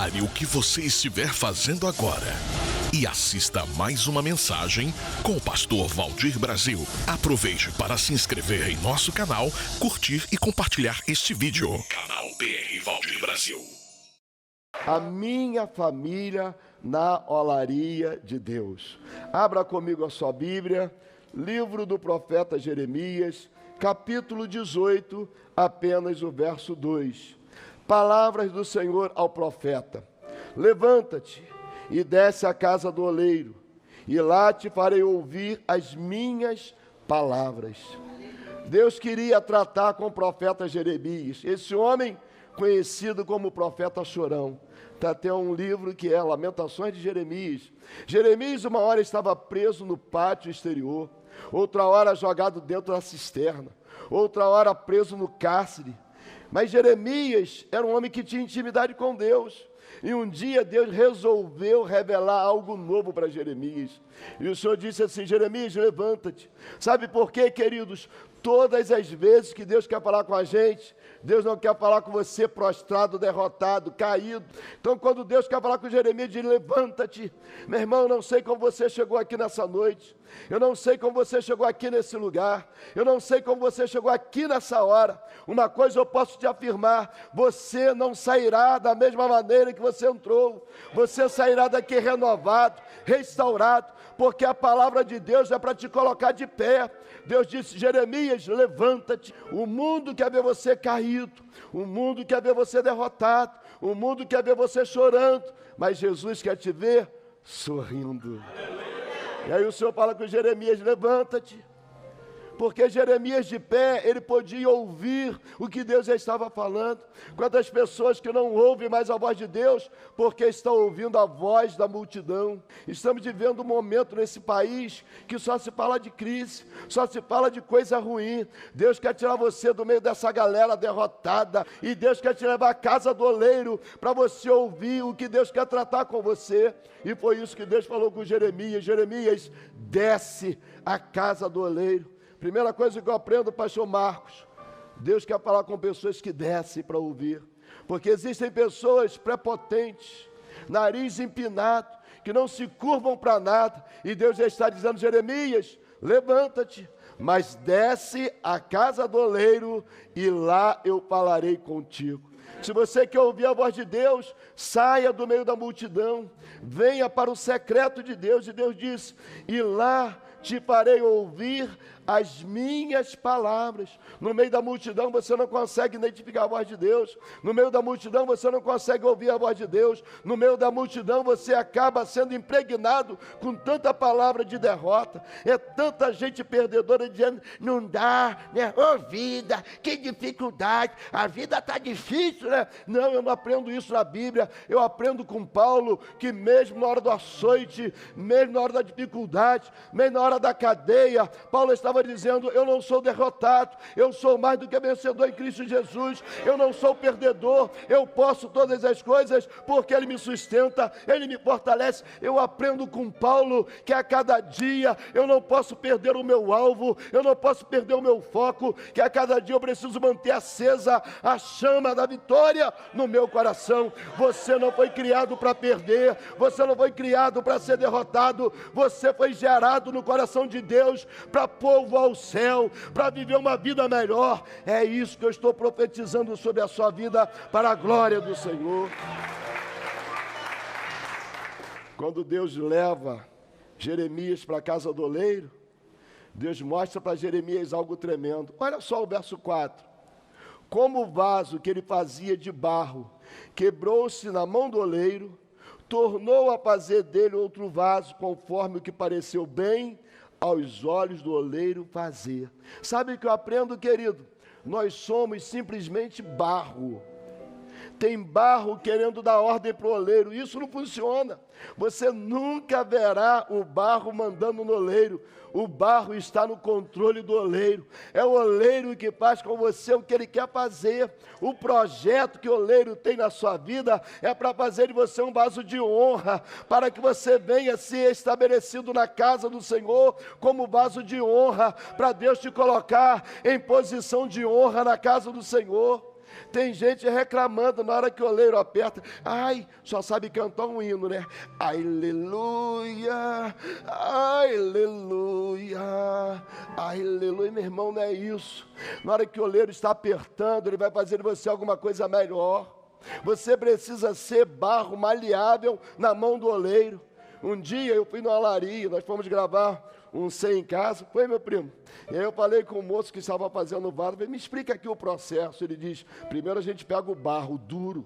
Pare o que você estiver fazendo agora e assista mais uma mensagem com o pastor Valdir Brasil. Aproveite para se inscrever em nosso canal, curtir e compartilhar este vídeo. Canal BR Valdir Brasil. A minha família na olaria de Deus. Abra comigo a sua Bíblia, livro do profeta Jeremias, capítulo 18, apenas o verso 2. Palavras do Senhor ao profeta: levanta-te e desce à casa do oleiro, e lá te farei ouvir as minhas palavras. Deus queria tratar com o profeta Jeremias, esse homem conhecido como profeta chorão. Está até um livro que é Lamentações de Jeremias. Jeremias uma hora estava preso no pátio exterior, outra hora jogado dentro da cisterna, outra hora preso no cárcere. Mas Jeremias era um homem que tinha intimidade com Deus. E um dia Deus resolveu revelar algo novo para Jeremias. E o Senhor disse assim: Jeremias, levanta-te. Sabe por quê, queridos? Todas as vezes que Deus quer falar com a gente, Deus não quer falar com você prostrado, derrotado, caído. Então, quando Deus quer falar com Jeremias, diz: levanta-te. Meu irmão, eu não sei como você chegou aqui nessa noite. Eu não sei como você chegou aqui nesse lugar. Eu não sei como você chegou aqui nessa hora. Uma coisa eu posso te afirmar: você não sairá da mesma maneira que você entrou. Você sairá daqui renovado, restaurado, porque a palavra de Deus é para te colocar de pé. Deus disse: Jeremias, levanta-te. O mundo quer ver você caído, o mundo quer ver você derrotado, o mundo quer ver você chorando, mas Jesus quer te ver sorrindo. E aí o Senhor fala com Jeremias: levanta-te. Porque Jeremias de pé, ele podia ouvir o que Deus já estava falando. Quantas pessoas que não ouvem mais a voz de Deus, porque estão ouvindo a voz da multidão. Estamos vivendo um momento nesse país que só se fala de crise, só se fala de coisa ruim. Deus quer tirar você do meio dessa galera derrotada, e Deus quer te levar à casa do oleiro, para você ouvir o que Deus quer tratar com você. E foi isso que Deus falou com Jeremias: Jeremias, desce à casa do oleiro. Primeira coisa que eu aprendo, pastor Marcos: Deus quer falar com pessoas que descem para ouvir. Porque existem pessoas prepotentes, nariz empinado, que não se curvam para nada. E Deus já está dizendo: Jeremias, levanta-te, mas desce à casa do oleiro e lá eu falarei contigo. Se você quer ouvir a voz de Deus, saia do meio da multidão, venha para o secreto de Deus. E Deus disse: e lá te farei ouvir as minhas palavras. No meio da multidão você não consegue identificar a voz de Deus. No meio da multidão você não consegue ouvir a voz de Deus. No meio da multidão você acaba sendo impregnado com tanta palavra de derrota. É tanta gente perdedora dizendo: não dá, né? Ô vida, que dificuldade, a vida está difícil, né? Não, eu não aprendo isso na Bíblia. Eu aprendo com Paulo que mesmo na hora do açoite, mesmo na hora da dificuldade, mesmo na hora da cadeia, Paulo estava dizendo: eu não sou derrotado, eu sou mais do que vencedor em Cristo Jesus. Eu não sou perdedor, eu posso todas as coisas porque Ele me sustenta, Ele me fortalece. Eu aprendo com Paulo que a cada dia eu não posso perder o meu alvo, eu não posso perder o meu foco, que a cada dia eu preciso manter acesa a chama da vitória no meu coração. Você não foi criado para perder, você não foi criado para ser derrotado, você foi gerado no coração de Deus para povoar o céu, para viver uma vida melhor. É isso que eu estou profetizando sobre a sua vida, para a glória do Senhor. Quando Deus leva Jeremias para a casa do oleiro, Deus mostra para Jeremias algo tremendo. Olha só o verso 4. Como o vaso que ele fazia de barro quebrou-se na mão do oleiro, tornou a fazer dele outro vaso, conforme o que pareceu bem aos olhos do oleiro fazer. Sabe o que eu aprendo, querido? Nós somos simplesmente barro. Tem barro querendo dar ordem para o oleiro. Isso não funciona. Você nunca verá o barro mandando no oleiro. O barro está no controle do oleiro. É o oleiro que faz com você o que ele quer fazer. O projeto que o oleiro tem na sua vida é para fazer de você um vaso de honra, para que você venha ser estabelecido na casa do Senhor como vaso de honra, para Deus te colocar em posição de honra na casa do Senhor. Tem gente reclamando na hora que o oleiro aperta. Ai, só sabe cantar um hino, né? Aleluia, aleluia, aleluia. Meu irmão, não é isso. Na hora que o oleiro está apertando, ele vai fazer de você alguma coisa melhor. Você precisa ser barro maleável na mão do oleiro. Um dia eu fui numa olaria, nós fomos gravar um 100 em casa. Foi, meu primo? E aí eu falei com o moço que estava fazendo o vaso. Me explica aqui o processo. Ele diz, primeiro a gente pega o barro duro,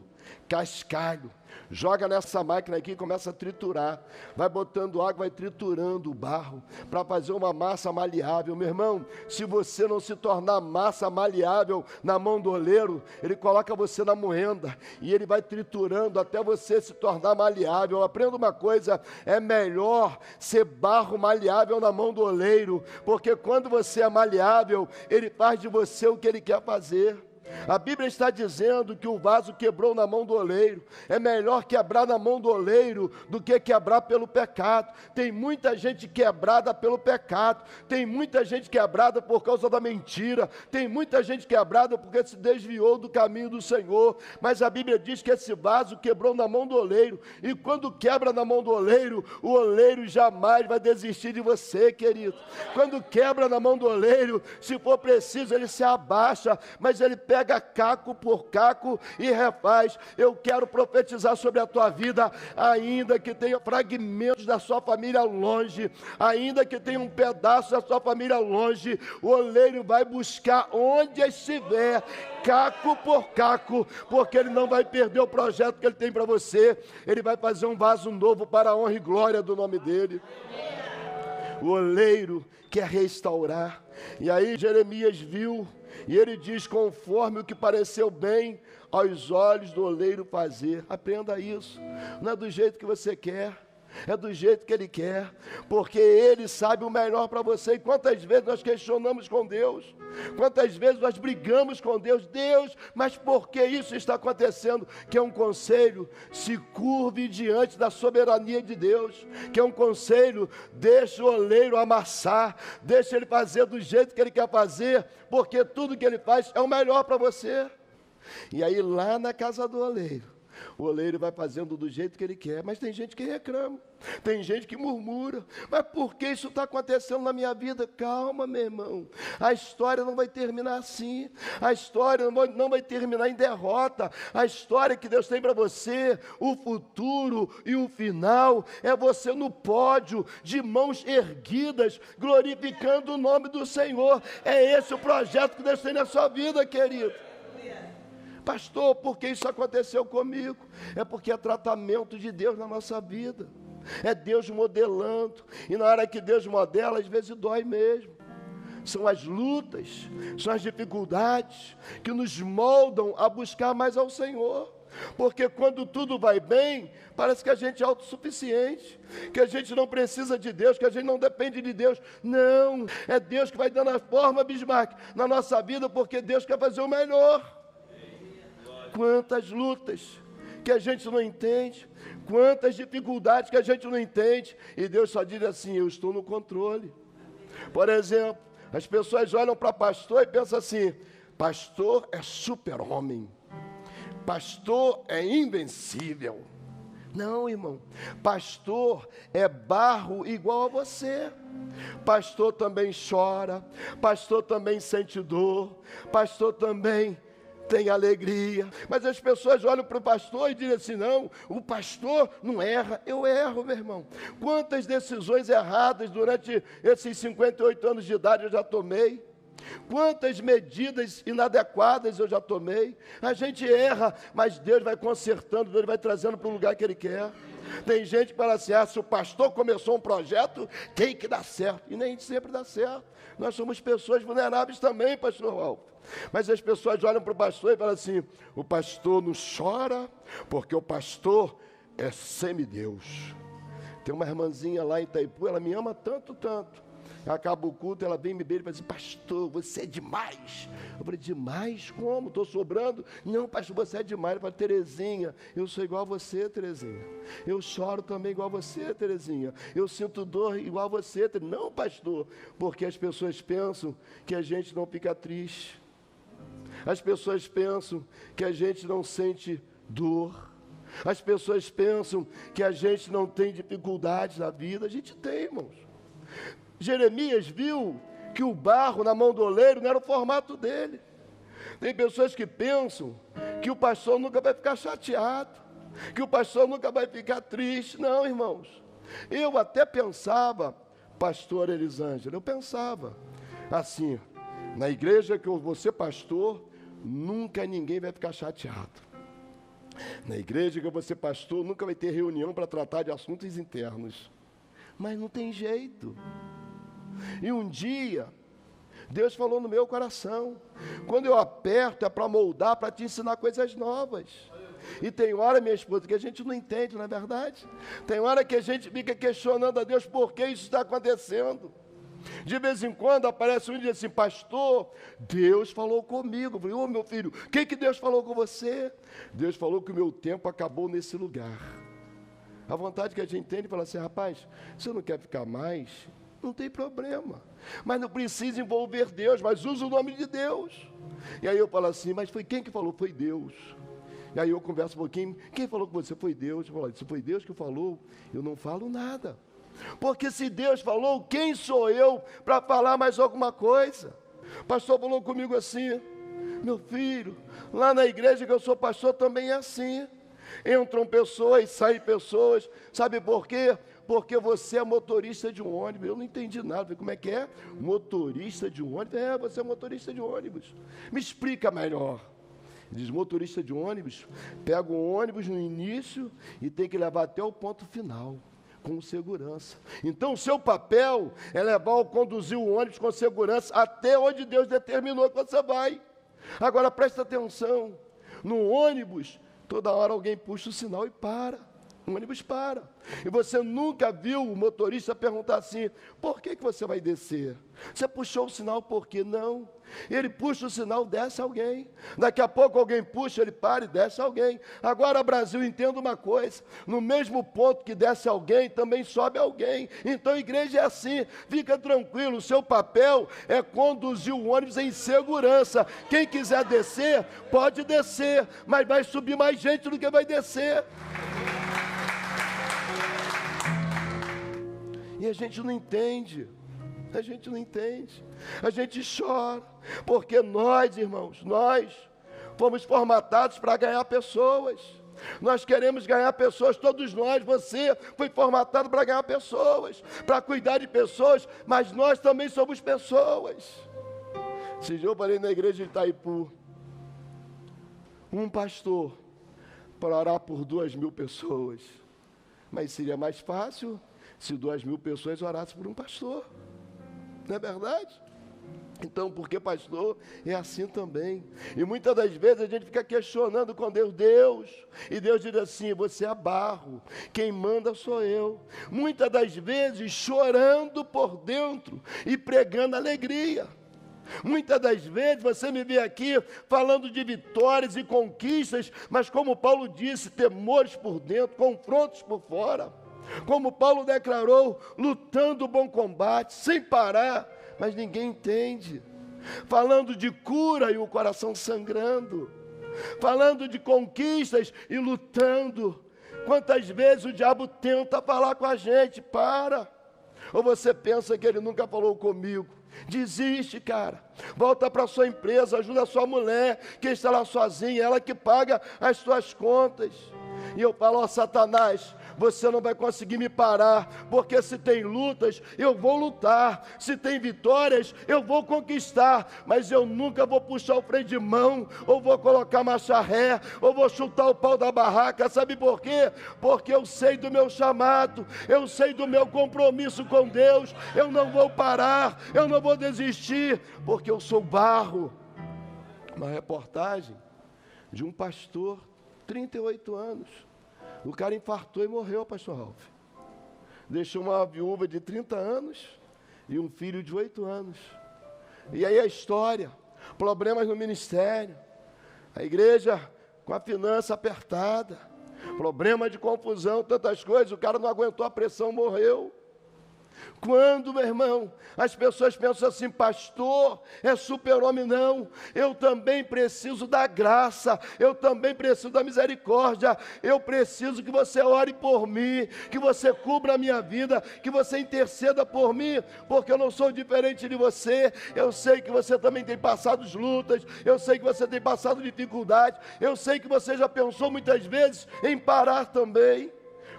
cascalho, joga nessa máquina aqui e começa a triturar. Vai botando água, vai triturando o barro para fazer uma massa maleável. Meu irmão, se você não se tornar massa maleável na mão do oleiro, ele coloca você na moenda e ele vai triturando até você se tornar maleável. Aprenda uma coisa, é melhor ser barro maleável na mão do oleiro, porque quando você é maleável, ele faz de você o que ele quer fazer. A Bíblia está dizendo que o vaso quebrou na mão do oleiro. É melhor quebrar na mão do oleiro do que quebrar pelo pecado. Tem muita gente quebrada pelo pecado. Tem muita gente quebrada por causa da mentira. Tem muita gente quebrada porque se desviou do caminho do Senhor. Mas a Bíblia diz que esse vaso quebrou na mão do oleiro. E quando quebra na mão do oleiro, o oleiro jamais vai desistir de você, querido. Quando quebra na mão do oleiro, se for preciso, ele se abaixa, mas ele pega caco por caco e refaz. Eu quero profetizar sobre a tua vida, ainda que tenha fragmentos da sua família longe, ainda que tenha um pedaço da sua família longe, o oleiro vai buscar onde estiver, caco por caco, porque ele não vai perder o projeto que ele tem para você. Ele vai fazer um vaso novo para a honra e glória do nome dele. O oleiro quer restaurar. E aí Jeremias viu, e ele diz, conforme o que pareceu bem aos olhos do oleiro fazer. Aprenda isso. Não é do jeito que você quer, é do jeito que ele quer, porque ele sabe o melhor para você. E quantas vezes nós questionamos com Deus, quantas vezes nós brigamos com Deus, Deus, mas por que isso está acontecendo? Que é um conselho, se curve diante da soberania de Deus, que é um conselho, deixa o oleiro amassar, deixa ele fazer do jeito que ele quer fazer, porque tudo que ele faz é o melhor para você. E aí lá na casa do oleiro, o oleiro vai fazendo do jeito que ele quer, mas tem gente que reclama, tem gente que murmura, mas por que isso está acontecendo na minha vida? Calma, meu irmão, a história não vai terminar assim, a história não vai terminar em derrota. A história que Deus tem para você, o futuro e o final, é você no pódio, de mãos erguidas, glorificando o nome do Senhor. É esse o projeto que Deus tem na sua vida, querido. Pastor, por que isso aconteceu comigo? É porque é tratamento de Deus na nossa vida. É Deus modelando. E na hora que Deus modela, às vezes dói mesmo. São as lutas, são as dificuldades que nos moldam a buscar mais ao Senhor. Porque quando tudo vai bem, parece que a gente é autossuficiente, que a gente não precisa de Deus, que a gente não depende de Deus. Não, é Deus que vai dando a forma, Bismarck, na nossa vida, porque Deus quer fazer o melhor. Quantas lutas que a gente não entende, quantas dificuldades que a gente não entende, e Deus só diz assim, eu estou no controle. Por exemplo, as pessoas olham para pastor e pensam assim, pastor é super-homem, pastor é invencível. Não, irmão, pastor é barro igual a você. Pastor também chora, pastor também sente dor, pastor também tem alegria, mas as pessoas olham para o pastor e dizem assim, não, o pastor não erra. Eu erro, meu irmão. Quantas decisões erradas durante esses 58 anos de idade eu já tomei? Quantas medidas inadequadas eu já tomei? A gente erra, mas Deus vai consertando, Deus vai trazendo para o lugar que Ele quer. Tem gente que fala assim, se o pastor começou um projeto, tem que dar certo. E nem sempre dá certo. Nós somos pessoas vulneráveis também, pastor Ralf. Mas as pessoas olham para o pastor e falam assim, o pastor não chora, porque o pastor é semideus. Tem uma irmãzinha lá em Itaipu, ela me ama tanto, tanto. Acaba o culto, ela vem me beija e fala assim, pastor, você é demais. Eu falei, demais? Como? Estou sobrando? Não, pastor, você é demais. Eu falei, Terezinha, eu sou igual a você, Terezinha. Eu choro também igual a você, Terezinha. Eu sinto dor igual a você, Terezinha. Não, pastor, porque as pessoas pensam que a gente não fica triste. As pessoas pensam que a gente não sente dor. As pessoas pensam que a gente não tem dificuldades na vida. A gente tem, irmãos. Jeremias viu que o barro na mão do oleiro não era o formato dele. Tem pessoas que pensam que o pastor nunca vai ficar chateado, que o pastor nunca vai ficar triste. Não, irmãos. Eu até pensava, pastor Elisângela, eu pensava assim, na igreja que eu vou ser pastor, nunca ninguém vai ficar chateado. Na igreja que eu vou ser pastor, nunca vai ter reunião para tratar de assuntos internos. Mas não tem jeito. E um dia, Deus falou no meu coração, quando eu aperto é para moldar, para te ensinar coisas novas. E tem hora, minha esposa, que a gente não entende, não é verdade? Tem hora que a gente fica questionando a Deus por que isso está acontecendo. De vez em quando aparece um e diz assim, pastor, Deus falou comigo. Eu falei, ô meu filho, o que Deus falou com você? Deus falou que o meu tempo acabou nesse lugar. A vontade que a gente tem de falar assim, rapaz, você não quer ficar mais? Não tem problema. Mas não precisa envolver Deus, mas usa o nome de Deus. E aí eu falo assim, mas foi quem que falou? Foi Deus. E aí eu converso um pouquinho, quem falou com você? Foi Deus. Eu falo, se foi Deus que falou, eu não falo nada. Porque se Deus falou, quem sou eu para falar mais alguma coisa? O pastor falou comigo assim, meu filho, lá na igreja que eu sou pastor também é assim. Entram pessoas, saem pessoas, sabe por quê? Porque você é motorista de um ônibus. Eu não entendi nada, falei, como é que é? Motorista de um ônibus? É, você é motorista de ônibus. Me explica melhor. Diz, motorista de ônibus, pega um ônibus no início e tem que levar até o ponto final, com segurança. Então, o seu papel é levar ou conduzir o ônibus com segurança até onde Deus determinou que você vai. Agora, presta atenção, no ônibus, toda hora alguém puxa o sinal e para. O ônibus para. E você nunca viu o motorista perguntar assim, por que você vai descer? Você puxou o sinal por quê? Não. Ele puxa o sinal, desce alguém. Daqui a pouco alguém puxa, ele para e desce alguém. Agora, Brasil, entenda uma coisa. No mesmo ponto que desce alguém, também sobe alguém. Então, a igreja é assim. Fica tranquilo, o seu papel é conduzir o ônibus em segurança. Quem quiser descer, pode descer. Mas vai subir mais gente do que vai descer. E a gente não entende, a gente chora, porque nós, irmãos, nós fomos formatados para ganhar pessoas, nós queremos ganhar pessoas, todos nós, você foi formatado para ganhar pessoas, para cuidar de pessoas, mas nós também somos pessoas. Esse dia eu falei na igreja de Itaipu, um pastor para orar por 2.000 pessoas, mas seria mais fácil se 2.000 pessoas orassem por um pastor, não é verdade? Então, porque pastor é assim também, e muitas das vezes a gente fica questionando com Deus, e Deus diz assim, você é barro, quem manda sou eu, muitas das vezes chorando por dentro, e pregando alegria. Muitas das vezes você me vê aqui falando de vitórias e conquistas, mas como Paulo disse, temores por dentro, confrontos por fora. Como Paulo declarou, lutando o bom combate, sem parar, mas ninguém entende. Falando de cura e o coração sangrando. Falando de conquistas e lutando. Quantas vezes o diabo tenta falar com a gente, para. Ou você pensa que ele nunca falou comigo? Desiste, cara. Volta para a sua empresa, ajuda a sua mulher, que está lá sozinha, ela que paga as suas contas. E eu falo, ó Satanás, você não vai conseguir me parar, porque se tem lutas, eu vou lutar, se tem vitórias, eu vou conquistar, mas eu nunca vou puxar o freio de mão, ou vou colocar marcha ré, ou vou chutar o pau da barraca, sabe por quê? Porque eu sei do meu chamado, eu sei do meu compromisso com Deus, eu não vou parar, eu não vou desistir, porque eu sou barro. Uma reportagem de um pastor, 38 anos, o cara infartou e morreu, pastor Ralf. Deixou uma viúva de 30 anos e um filho de 8 anos. E aí a história, problemas no ministério, a igreja com a finança apertada, problema de confusão, tantas coisas, o cara não aguentou a pressão, morreu. Quando, meu irmão, as pessoas pensam assim, pastor, é super-homem, não. Eu também preciso da graça, eu também preciso da misericórdia. Eu preciso que você ore por mim, que você cubra a minha vida, que você interceda por mim, porque eu não sou diferente de você. Eu sei que você também tem passado lutas, eu sei que você tem passado dificuldades, eu sei que você já pensou muitas vezes em parar também.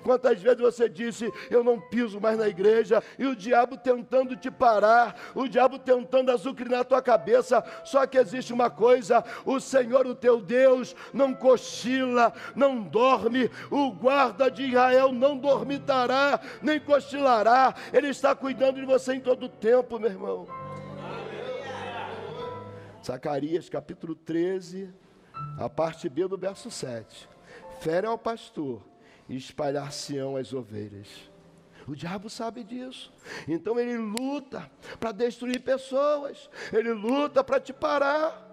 Quantas vezes você disse, eu não piso mais na igreja, e o diabo tentando te parar, o diabo tentando azucrinar a tua cabeça. Só que existe uma coisa, o Senhor, o teu Deus, não cochila, não dorme. O guarda de Israel não dormitará, nem cochilará. Ele está cuidando de você em todo o tempo, meu irmão. Zacarias capítulo 13, a parte B do verso 7. Fere ao pastor e espalhar-se-ão as ovelhas. O diabo sabe disso. Então ele luta para destruir pessoas. Ele luta para te parar.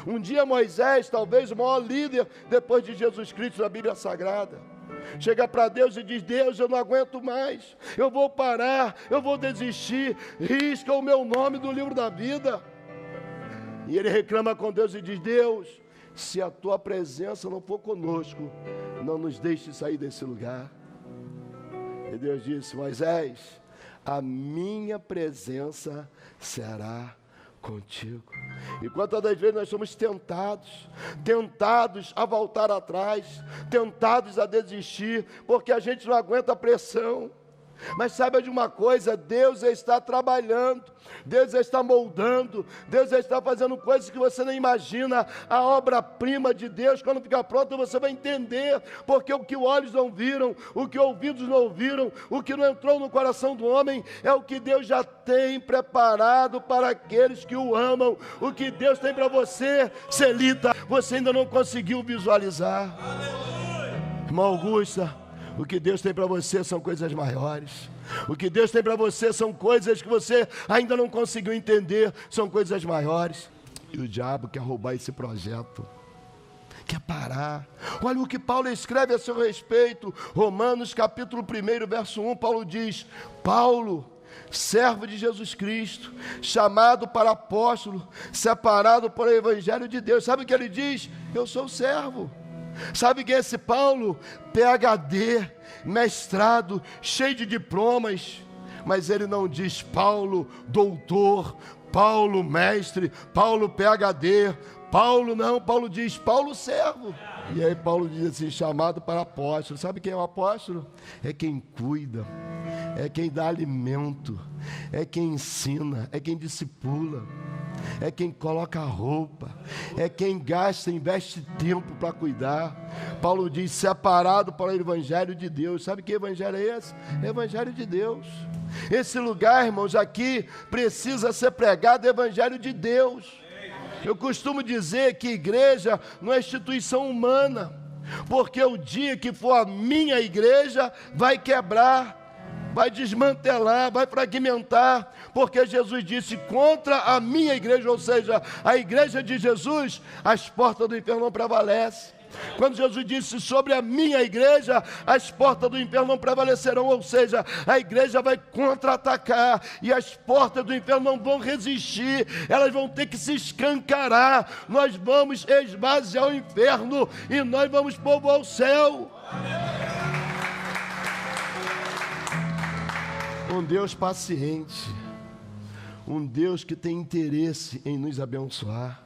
Um dia Moisés, talvez o maior líder depois de Jesus Cristo na Bíblia Sagrada, chega para Deus e diz, Deus, eu não aguento mais. Eu vou parar, eu vou desistir. Risca o meu nome do livro da vida. E ele reclama com Deus e diz, Deus, se a tua presença não for conosco, não nos deixe sair desse lugar. E Deus disse, Moisés, a minha presença será contigo. E quantas das vezes nós somos tentados a voltar atrás, tentados a desistir, porque a gente não aguenta a pressão. Mas saiba de uma coisa, Deus está trabalhando, Deus está moldando, Deus está fazendo coisas que você nem imagina. A obra-prima de Deus, quando ficar pronta, você vai entender, porque o que olhos não viram, o que ouvidos não ouviram, o que não entrou no coração do homem, é o que Deus já tem preparado para aqueles que o amam. O que Deus tem para você, Celita, você ainda não conseguiu visualizar. Irmã Augusta, o que Deus tem para você são coisas maiores. O que Deus tem para você são coisas que você ainda não conseguiu entender, são coisas maiores. E o diabo quer roubar esse projeto, quer parar. Olha o que Paulo escreve a seu respeito. Romanos capítulo 1, verso 1, Paulo diz, Paulo, servo de Jesus Cristo, chamado para apóstolo, separado para o evangelho de Deus. Sabe o que ele diz? Eu sou servo. Sabe quem é esse Paulo? PhD, mestrado, cheio de diplomas, mas ele não diz Paulo doutor, Paulo mestre, Paulo PhD, Paulo não, Paulo diz Paulo servo. E aí Paulo diz assim, chamado para apóstolo. Sabe quem é o apóstolo? É quem cuida, é quem dá alimento, é quem ensina, é quem discipula, é quem coloca roupa, é quem gasta, investe tempo para cuidar. Paulo diz, separado para o evangelho de Deus. Sabe que evangelho é esse? É o evangelho de Deus. Esse lugar, irmãos, aqui precisa ser pregado o evangelho de Deus. Eu costumo dizer que igreja não é instituição humana, porque o dia que for a minha igreja vai quebrar, vai desmantelar, vai fragmentar, porque Jesus disse, contra a minha igreja, ou seja, a igreja de Jesus, as portas do inferno não prevalecem. Quando Jesus disse sobre a minha igreja, as portas do inferno não prevalecerão, ou seja, a igreja vai contra-atacar, e as portas do inferno não vão resistir, elas vão ter que se escancarar. Nós vamos esvaziar o inferno, e nós vamos povoar o céu. Um Deus paciente, um Deus que tem interesse em nos abençoar.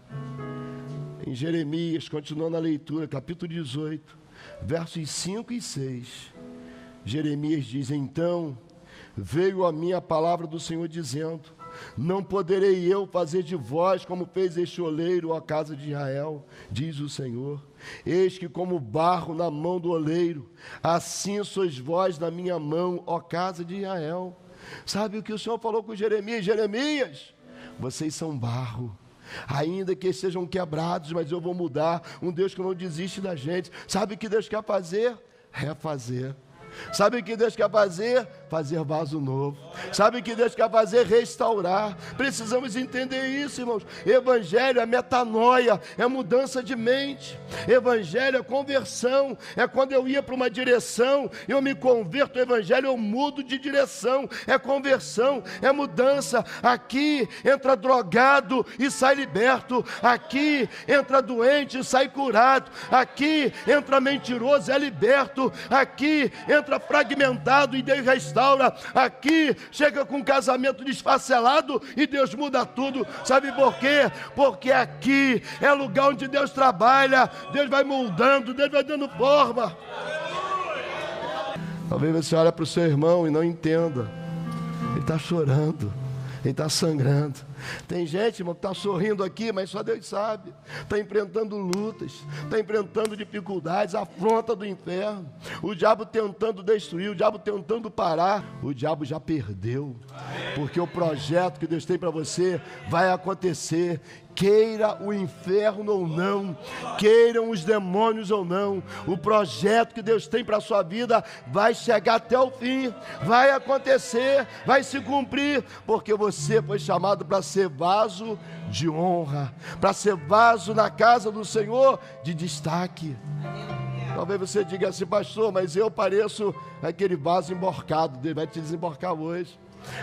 Em Jeremias, continuando a leitura, capítulo 18, versos 5 e 6, Jeremias diz, então veio a mim a palavra do Senhor dizendo, não poderei eu fazer de vós como fez este oleiro, ó casa de Israel, diz o Senhor. Eis que como barro na mão do oleiro, assim sois vós na minha mão, ó casa de Israel. Sabe o que o Senhor falou com Jeremias? Jeremias, vocês são barro, ainda que sejam quebrados, mas eu vou mudar. Um Deus que não desiste da gente. Sabe o que Deus quer fazer? Refazer. Sabe o que Deus quer fazer? fazer vaso novo. Sabe que Deus quer fazer? Restaurar. Precisamos entender isso, irmãos. Evangelho é metanoia, é mudança de mente. Evangelho é conversão. É quando eu ia para uma direção, eu me converto. O evangelho eu mudo de direção. É conversão, é mudança. Aqui entra drogado e sai liberto. Aqui entra doente e sai curado. Aqui entra mentiroso, é liberto. Aqui entra fragmentado e Deus restaura. Aqui chega com um casamento desfacelado e Deus muda tudo. Sabe por quê? Porque aqui é lugar onde Deus trabalha. Deus vai moldando, Deus vai dando forma. Talvez você olhe para o seu irmão e não entenda. Ele está chorando, ele está sangrando. Tem gente, irmão, que está sorrindo aqui, mas só Deus sabe. Está enfrentando lutas, está enfrentando dificuldades, afronta do inferno. O diabo tentando destruir, o diabo tentando parar. O diabo já perdeu, porque o projeto que Deus tem para você vai acontecer. Queira o inferno ou não, queiram os demônios ou não, o projeto que Deus tem para a sua vida vai chegar até o fim, vai acontecer, vai se cumprir, porque você foi chamado para ser vaso de honra, para ser vaso na casa do Senhor de destaque. Talvez você diga assim: pastor, mas eu pareço aquele vaso emborcado. Deus vai te desemborcar hoje.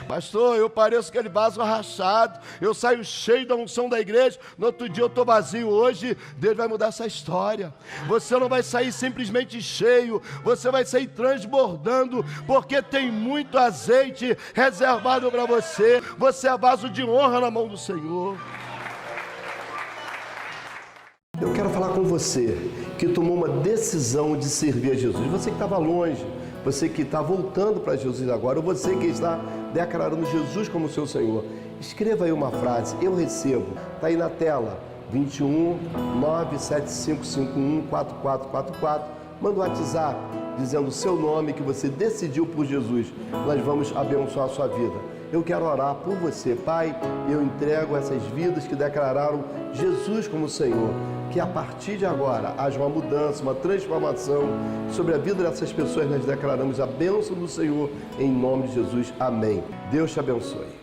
Pastor, eu pareço aquele vaso rachado, eu saio cheio da unção da igreja, no outro dia eu estou vazio. Hoje Deus vai mudar essa história. Você não vai sair simplesmente cheio, você vai sair transbordando, porque tem muito azeite reservado para você. Você é vaso de honra na mão do Senhor. Eu quero falar com você que tomou uma decisão de servir a Jesus. Você que estava longe, você que está voltando para Jesus agora, ou você que está declarando Jesus como seu Senhor. Escreva aí uma frase: eu recebo. Está aí na tela, 21 97551 4444. Manda um WhatsApp dizendo o seu nome, que você decidiu por Jesus. Nós vamos abençoar a sua vida. Eu quero orar por você. Pai, eu entrego essas vidas que declararam Jesus como Senhor. Que a partir de agora haja uma mudança, uma transformação sobre a vida dessas pessoas. Nós declaramos a bênção do Senhor em nome de Jesus. Amém. Deus te abençoe.